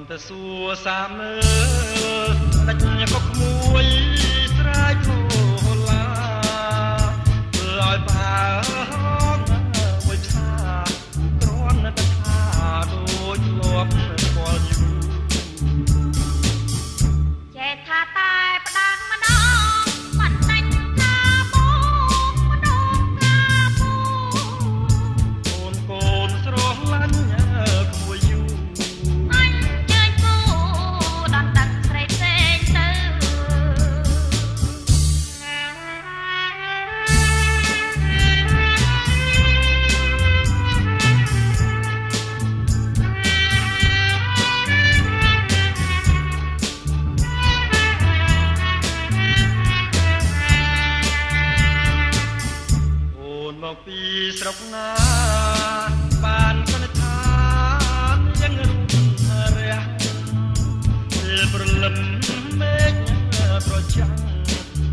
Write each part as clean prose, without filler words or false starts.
តែសួរសាមើដាច់ក៏ក្មួយស្រែកហូឡាធ្វើឲ្យបារមួយផ្សាគ្រាន់តែថាដូចលាប់ស្គាល់យូរចេះថាតែផ្ដាំម្ដងមិនដាច់ថាបូម្ដងថាបូកូនស្រស់ឡាញ់ក្មួយយូរអញជើញពូដល់ទឹកស្រីផ្សេងទៅមកពីស្រុកណាបានគណថាយ៉ាងរុងរះពេលព្រលឹមមេឃប្រចាំ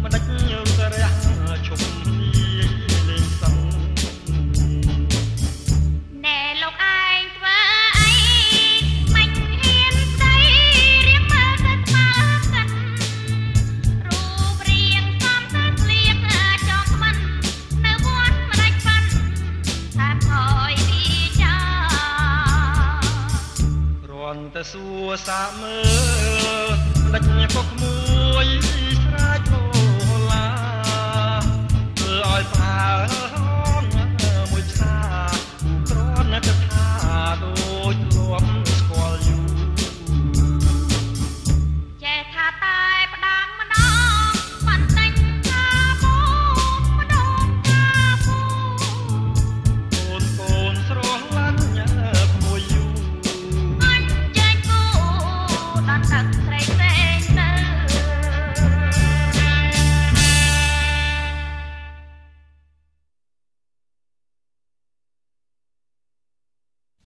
មិនដាច់រត់រះឈប់លាយលេងសងណែលោកឯងធ្វើអីមិនហ៊ានស្ដីរៀបមើលទៅស្មើកិនរូបរាងសំទៅស្លៀកចង់មិននៅវត្តម្ដេចប៉ាន់ថាថយពីចាគ្រាន់តែសួរសាមើដាច់ក៏ក្មួយ